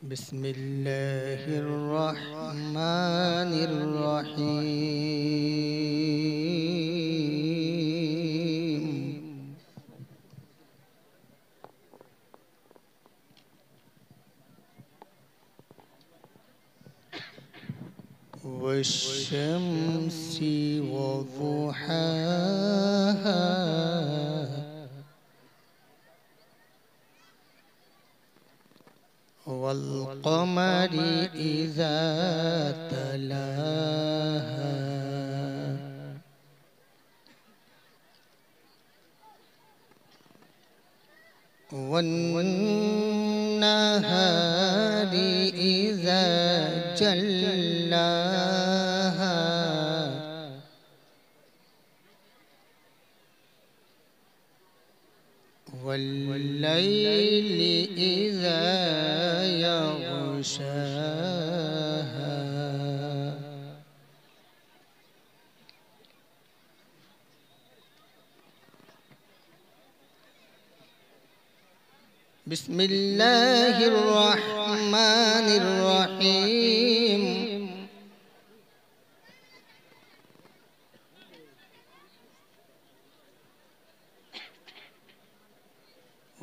بسم الله الرحمن الرحيم. والشمس وضحاها والقمر إذا تلاها والنهار إذا جلاها والليل إذا يغشاها بسم الله الرحمن الرحيم.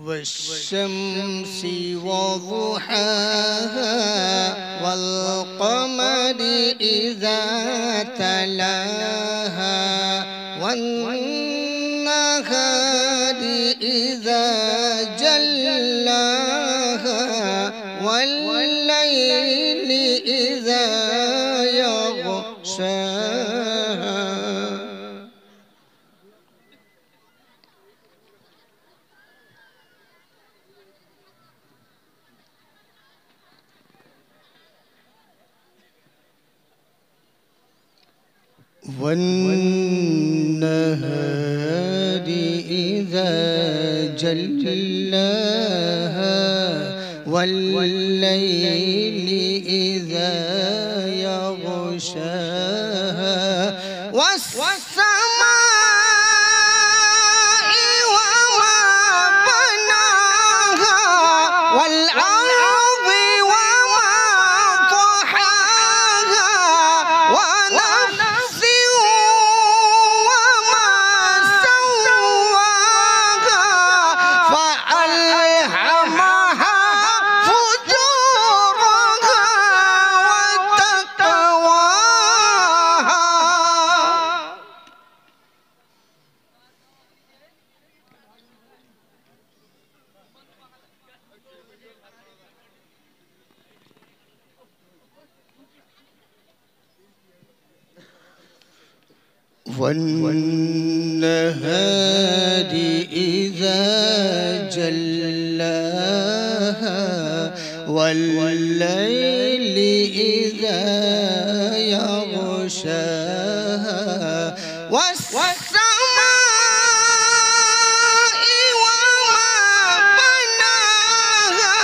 والشمس وضحاها والقمر إذا تلاها والنهار إذا جلاها والليل إذا يغشاها والنهار إذا جلاها والليل إذا يغشاها والسماء وما بناها والأرض وما طحاها ونفس وما سواها فألهمها فجورها وتقواها والنهار إذا جلاها والليل إذا يغشاها والسماء وما بناها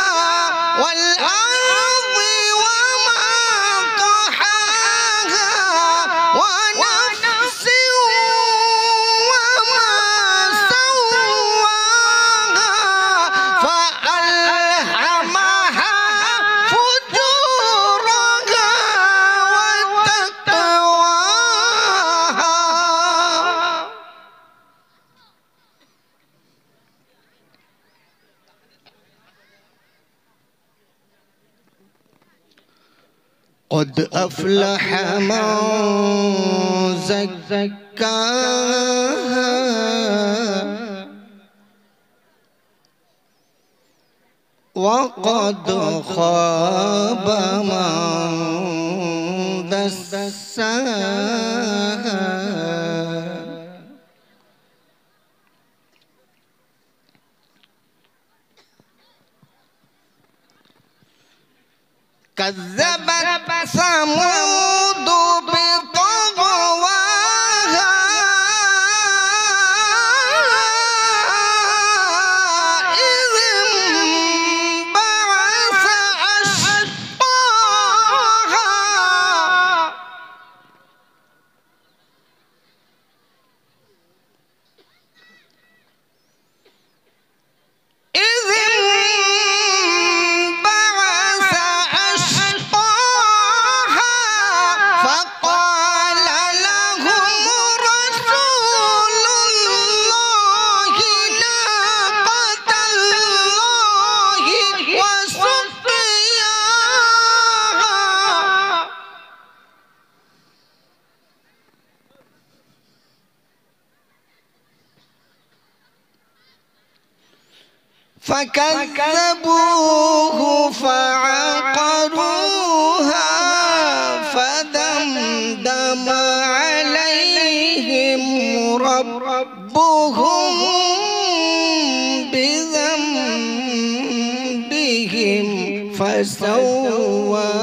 والأرض وما طحاها ونفس وما سواها فألهمها فجورها وتقواها قد أفلح من زكاها وقد خاب من دساها كذبت ثمود بطغواها إذ انبعث أشقاها إذ انبعث فكذبوه فعقروها فدمدم عليهم ربهم بذنبهم فسواها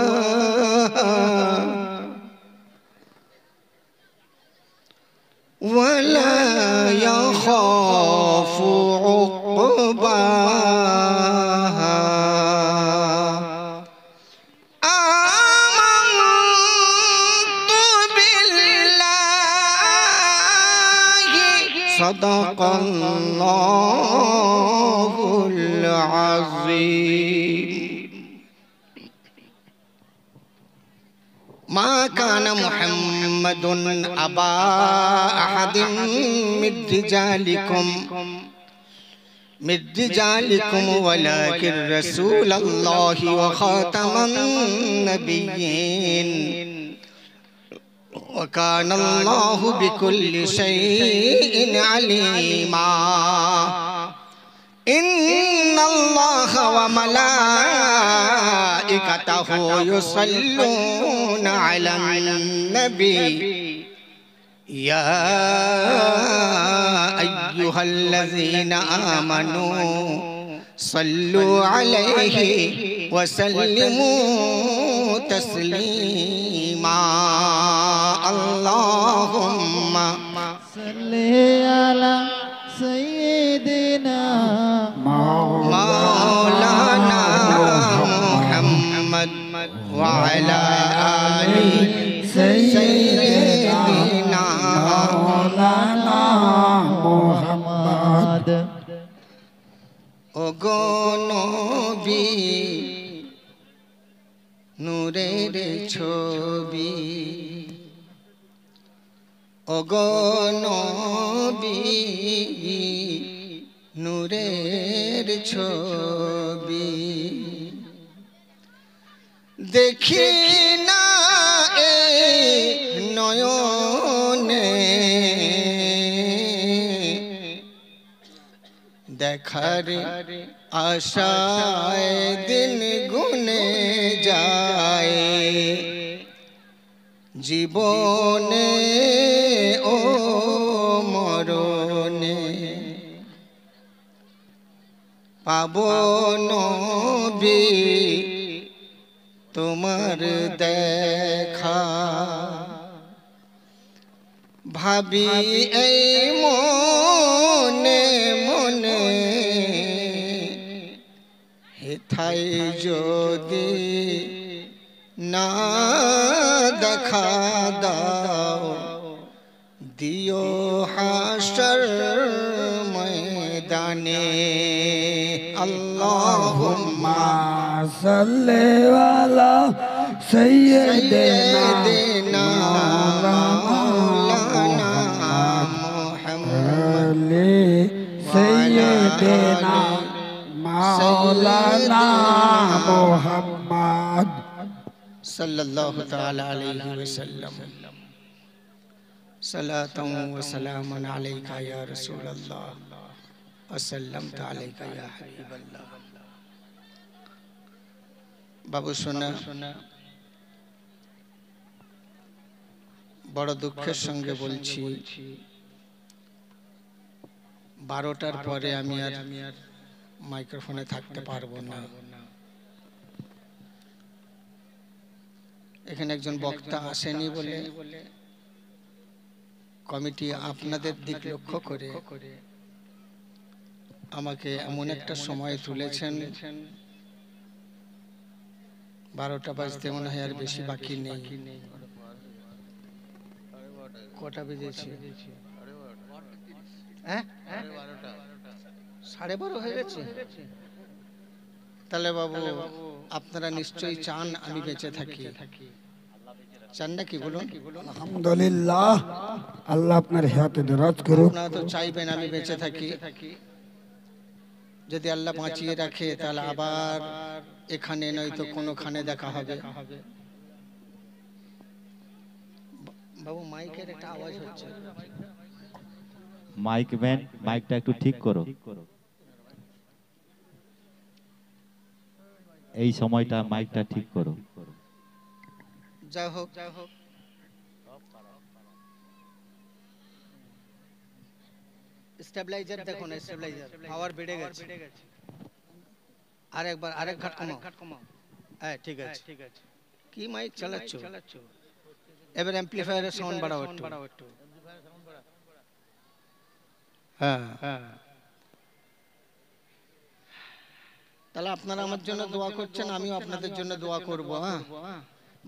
ولا يخاف عقباها آمنت بالله صدق الله العظيم ما كان محمد أبا أحد من رجالكم ولكن رسول الله وخاتم النبيين وكان الله بكل شيء عليما إن الله وملائكته يصلون على النبي يا أيها الذين آمنوا صلوا عليه وسلموا تسليما اللهم صل على سيدنا مولانا محمد وعلى آل سيدنا مولانا محمد ওগো নবী নূরের ছবি ওগো নবী নূরের ছবি দেখি না এ নয়নে দেখার আশায় দিন গুনে যায় জীবনে ও মরণে পাবো নবী তোমার দেখা ভাবি এই মনে মনে হেথাই যদি না দেখা দাও দিও হাসর ময়দানে আল্লাহুম্মা সাল্লি আলা সাইয়্যিদিনা মাওলানা মুহাম্মদ সাইয়্যিদিনা মাওলানা মুহাম্মদ সাল্লাল্লাহু তাআলা আলাইহি ওয়াসাল্লাম সালাতান ওয়া সালামান আলাইকা ইয়া রাসূলুল্লাহ ওয়া সাল্লামতু আলাইকা ইয়া হাবিবাল্লাহ বাবু সোনা বড় দুঃখের সঙ্গে বলছি 12টার পরে আমি আর মাইক্রোফোনে থাকতে পারবো না এখানে একজন বক্তা আসেনি বলে কমিটি আপনাদের দিক লক্ষ্য করে আমাকে এমন একটা সময় তুলেছেন 12টা বাজতে মনে হয় আর বেশি বাকি নেই কটা বেজেছে হ্যাঁ 12:30 হয়ে গেছে তাহলে বাবু আপনারা নিশ্চয়ই চান আমি বেঁচে থাকি চান নাকি বলুন আলহামদুলিল্লাহ আল্লাহ আপনার হায়াতে দরাজ করুক আপনারা তো চাইবেন আমি বেঁচে থাকি যদি আল্লাহ বাঁচিয়ে রাখে তাহলে আবার এখানে নয়তো কোনোখানে দেখা হবে বাবু মাইকের একটা আওয়াজ হচ্ছে মাইক ম্যান মাইকটা একটু ঠিক করো এই সময়টা মাইকটা ঠিক করো। যাই হোক, স্টেবিলাইজার দেখুন, স্টেবিলাইজার পাওয়ার বেড়ে গেছে। আরেকবার আরেক ঘাট কমাও। হ্যাঁ ঠিক আছে। কি মাইক চালাচ্ছ? এবার অ্যাম্পলিফায়ারের সাউন্ড বাড়াও একটু। হ্যাঁ, তাহলে আপনারা আমার জন্য দোয়া করছেন, আমিও আপনাদের জন্য দোয়া করব। হ্যাঁ,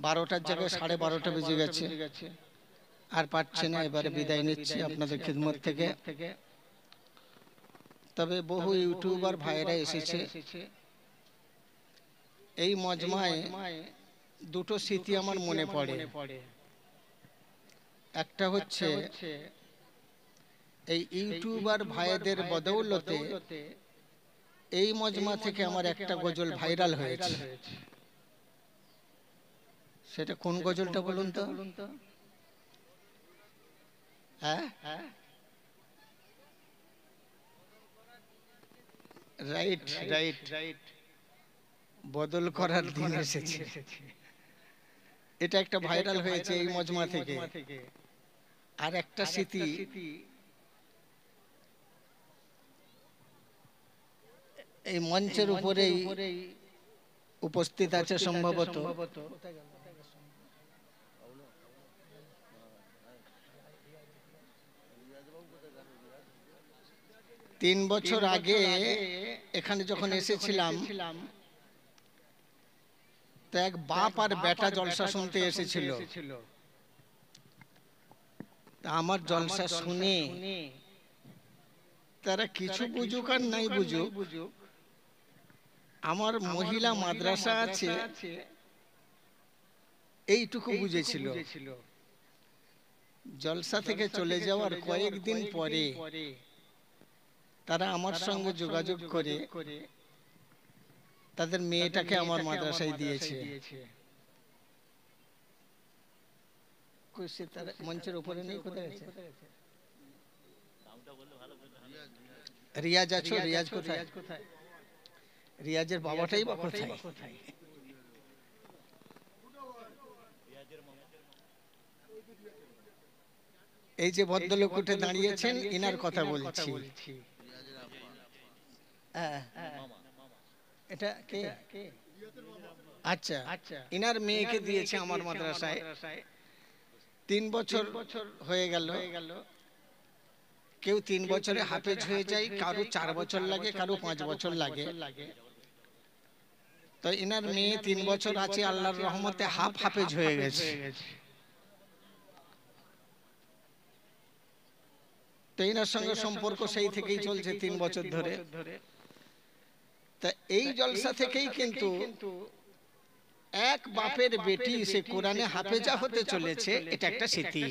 12টার জায়গায় 12:30 বেজে গেছে, আর পারছি না, এবারে বিদায় নিচ্ছি আপনাদের খিদমত থেকে। তবে বহু ইউটিউবার ভাইরা এসেছে। এই মজমায় দুটো স্মৃতি আমার মনে পড়ে। একটা হচ্ছে এই ইউটিউবার ভাইদের বদৌলতে এই মজমা থেকে আমার একটা গজল ভাইরাল হয়েছে। সেটা কোন গজলটা বলুন তো? হ্যাঁ, রাইট, বদল করার দিন এসেছে। এটা একটা ভাইরাল হয়েছে এই মজমা থেকে। আর একটা স্মৃতি, এই মঞ্চের উপরেই উপস্থিত আছে সম্ভবত, 3 বছর আগে এখানে যখন এসেছিলাম, তো এক বাপ আর বেটা জলসা শুনতে এসেছিল। তা আমার জলসা শুনে তারা কিছু বুঝুক আর নাই বুঝুক, আমার মহিলা মাদ্রাসা আছে এইটুকু বুঝেছিল। জলসা থেকে চলে যাওয়ার কয়েকদিন পরে তারা আমার সঙ্গে যোগাযোগ করে তাদের মেয়েটাকে আমার মাদ্রাসায় দিয়েছে। মঞ্চের উপরে নেই, কোথায় আছে? রিয়াজ আছো? রিয়াজ কোথায়? রিয়াজের বাবাটাই বা কোথায়? এই যে ভদ্রলোক উঠে দাঁড়িয়েছেন, ইনার কথা বলছি। এটা কে? আচ্ছা, ইনার মেয়েকে দিয়েছে আমার মাদ্রাসায়। 3 বছর হয়ে গেল। কেউ 3 বছরে হাফেজ হয়ে যায়, কারো 4 বছর লাগে, কারো 5 বছর লাগে। তো ইনার মেয়ে 3 বছর আছে, আল্লাহর রহমতে হাফেজ হয়ে গেছে। তো ইনার সঙ্গে সম্পর্ক সেই থেকেই চলছে 3 বছর ধরে। তা এই জলসা থেকেই কিন্তু এক বাপের বেটি সে কোরআনে হাফেজা হতে চলেছে, এটা একটা স্মৃতি।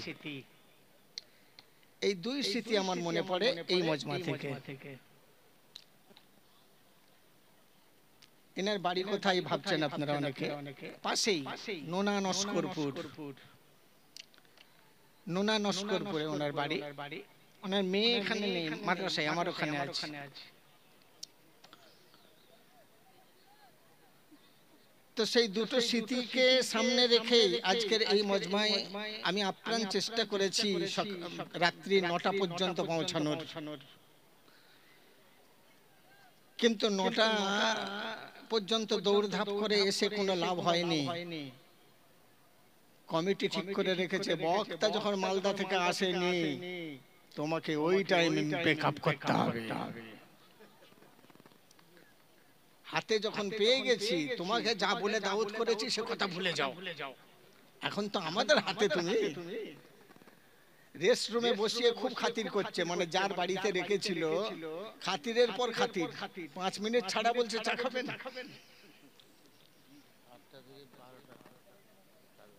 এই 2 স্মৃতি আমার মনে পড়ে এই মজমা থেকে। এনার বাড়ি কোথায় ভাবছেন আপনারা অনেকে? পাশেই, নোনা নস্করপুরে ওনার বাড়ি। ওনার মেয়ে এখানে নেই মাদ্রাসায়, আমার ওখানে আছে। তো সেই দুটো স্মৃতিকে সামনে রেখে আজকের এই মজমায় আমি আপ্রাণ চেষ্টা করেছি রাত্রি 9টা পর্যন্ত পৌঁছানোর। কিন্তু 9টা পর্যন্ত দৌড়ধাপ করে এসে কোনো লাভ হয়নি। কমিটি ঠিক করে রেখেছে বক্তা যখন মালদা থেকে আসেনি তোমাকে ওই টাইমে ব্যাকআপ করতে হবে। হাতে যখন পেয়ে গেছি, তোমাকে যা বলে দাওয়াত করেছি সে কথা ভুলে যাও। এখন তো আমাদের হাতে। তুমি রেস্ট রুমে বসিয়ে খুব খাতির করছে, মানে যার বাড়িতে রেখেছিল খাতিরের পর খাতির। 5 মিনিট ছাড়া বলছে চা খাবেন।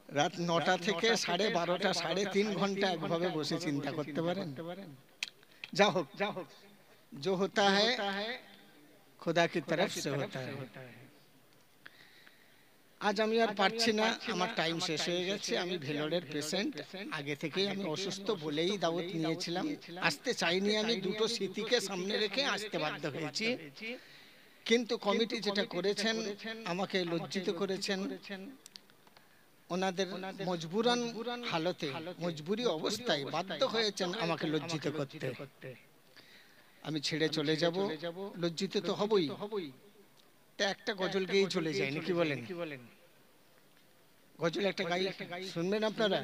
রাত 9টা থেকে 12:30, 3.5 ঘন্টা একভাবে বসে চিন্তা করতে পারেন। যা হোক, जो होता है खुदा की तरफ से होता है। আজ আমি আর পারছি না, আমার টাইম শেষ হয়ে গেছে। আমি ভেলোরের পেশেন্ট, আগে থেকেই আমি অসুস্থ বলেই দাওয়াত নিয়েছিলাম। আসতে চাইনি আমি, দুটো স্মৃতিকে সামনে রেখে আসতে বাধ্য হয়েছি। কিন্তু কমিটি যেটা করেছেন আমাকে লজ্জিত করেছেন। ওনাদের মজবুরান হালতে, মজবুরি অবস্থায় বাধ্য হয়েছেন আমাকে লজ্জিত করতে। আমি ছেড়ে চলে যাব, লজ্জিত তো হবই। তা একটা গজল গেয়ে চলে যায় নাকি বলেন? গজল একটা গাই, শুনবেন আপনারা?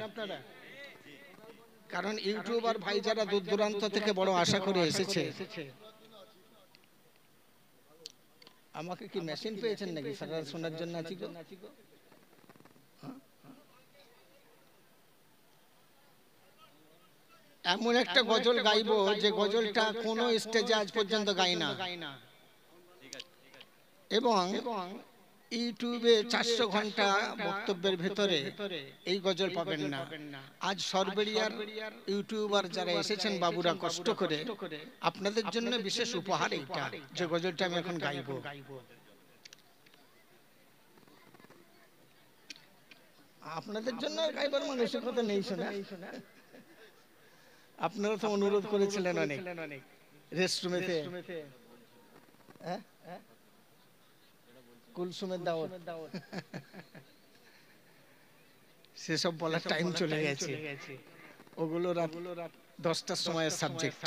কারণ ইউটিউবার ভাই যারা দূর দূরান্ত থেকে বড় আশা করে এসেছে। আমাকে কি মেশিন পেয়েছেন নাকি সারা শোনার জন্য? আছি গো। এমন একটা গজল গাইবো যে গজলটা কোনো স্টেজে আজ পর্যন্ত গাই না, এবং ইউটিউবে 400 ঘন্টা বক্তব্যের ভেতরে এই গজল পাবেন না। আজ সরবেরিয়ার ইউটিউবার যারা এসেছেন বাবুরা কষ্ট করে, আপনাদের জন্য বিশেষ উপহার এইটা, যে গজলটা আমি এখন গাইবো। আপনাদের জন্য গাইবার মানসিকতা নেই শোনা, আপনারা তো অনুরোধ করেছিলেন অনেক রেস্টরুমেতে, কুলসুমের দাওয়াত, সেসব বলার টাইম চলে গেছে। ওগুলো রাত 10টার সময়ের সাবজেক্ট।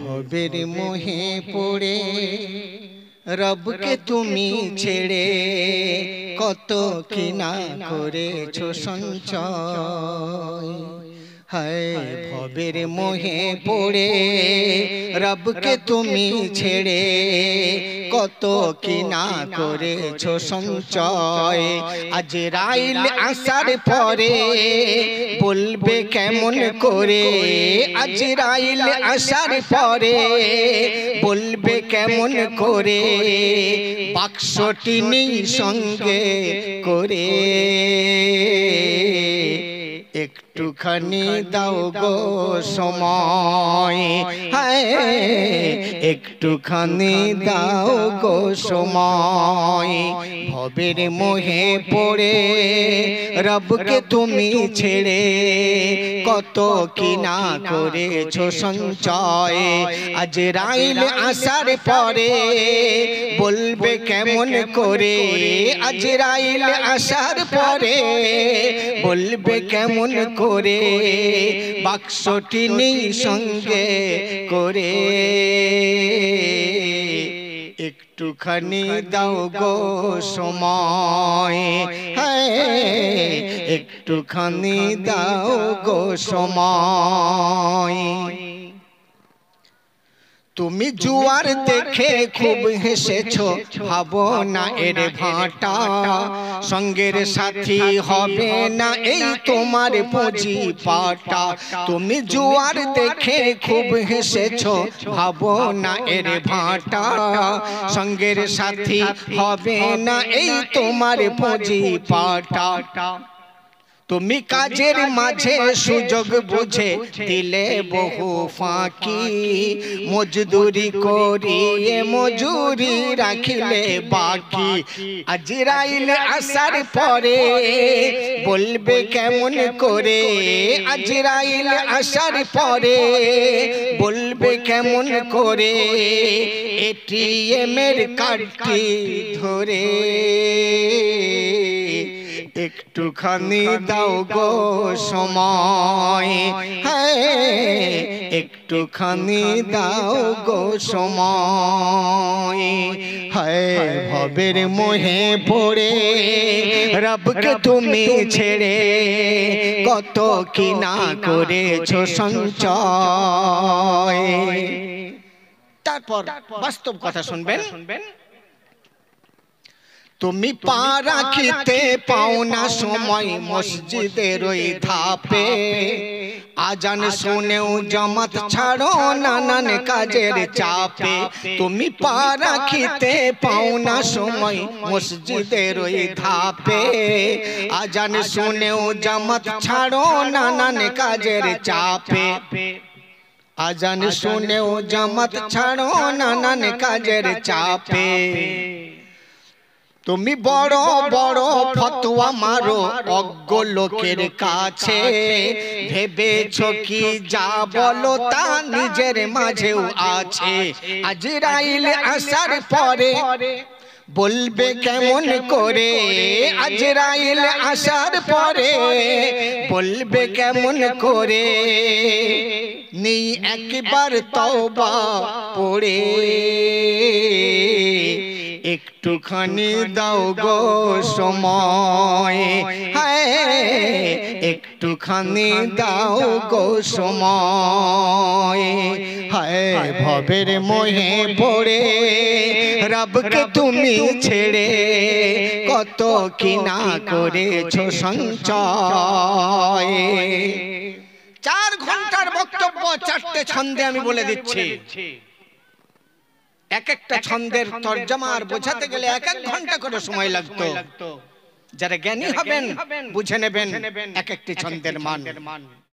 ভবের মোহে পড়ে রবকে তুমি ছেড়ে কত কি না করেছো সঞ্চয়। হায় ভবের মোহে পড়ে রবকে তুমি ছেড়ে কত কি না করেছো সঞ্চয়। আজরাইল আসার পরে বলবে কেমন করে, আজরাইল আসার পরে বলবে কেমন করে, বাক্সটি নেই সঙ্গে করে। একটুখানি দাও গো সময়, হায় একটুখানি দাও গো সময়। ভবের মোহে পড়ে রবকে তুমি ছেড়ে কত কি না করেছো সঞ্চয়। আজরাইল আসার পরে বলবে কেমন করে, আজরাইল আসার পরে বলবে কেমন করে, বাক্সটি নেই সঙ্গে করে। একটুখানি দাও গো সময়, হ্যাঁ একটুখানি দাও গো সময়। তুমি জুয়ার দেখে খুব হেসেছো, ভাবো না এর ভাটা, সঙ্গের সাথী হবে না এই তোমার পুঁজি পাটা। তুমি জুয়ার দেখে খুব হেসেছো, ভাবো না এর ভাটা, সঙ্গের সাথী হবে না এই তোমার পুঁজি পাটা। তুমি কাজের মাঝে সুযোগ বুঝে দিলে বহু ফাঁকি, মজদুরি করিয়ে মজুরি রাখিলে বাকি। আজরাইল আসার পরে বলবে কেমন করে, আজরাইল আসার পরে বলবে কেমন করে, এটিএমের কার্ডটি ধরে। একটুখানি দাও গো সময়, হ্যাঁ একটুখানি দাও গো সময়। হায় ভবের মোহে পড়ে রবকে তুমি ছেড়ে কত কি না করেছো সঞ্চয়। তারপর বাস্তব কথা শুনবেন। তুমি পা রাখিতে পাও না সময় মসজিদের ওই ধাপে, আজান শুনেও জামাত ছাড়ো নানান কাজের চাপে। তুমি পা রাখিতে পাও না সময় মসজিদের ওই ধাপে, আজান শুনেও জামাত ছাড়ো নানান কাজের চাপে। আজান শুনেও জামাত ছাড়ো নানান কাজের চাপে। তুমি বড় বড় ফতোয়া মারো অজ্ঞ লোকের কাছে, ভেবেছো কি যা বলো তা নিজের মাঝেও আছে। আজরাইল আসার পরে বলবে কেমন করে, আজরাইল আসার পরে বলবে কেমন করে, নেই একবার তওবা পড়ে, একটুখানি দাও গো সময়, হায় একটুখানি দাও গো সময়, হায় ভবের মোহে পড়ে রবকে তুমি ছেড়ে কত কি না করেছো সঞ্চয়। 4 ঘন্টার বক্তব্য 4টে ছন্দে আমি বলে দিচ্ছি। এক একটা ছন্দের তরজমা আর বোঝাতে গেলে 1 ঘন্টা করে সময় লাগতো। যারা জ্ঞানী হবেন বুঝে নেবেন এক একটি ছন্দের মান।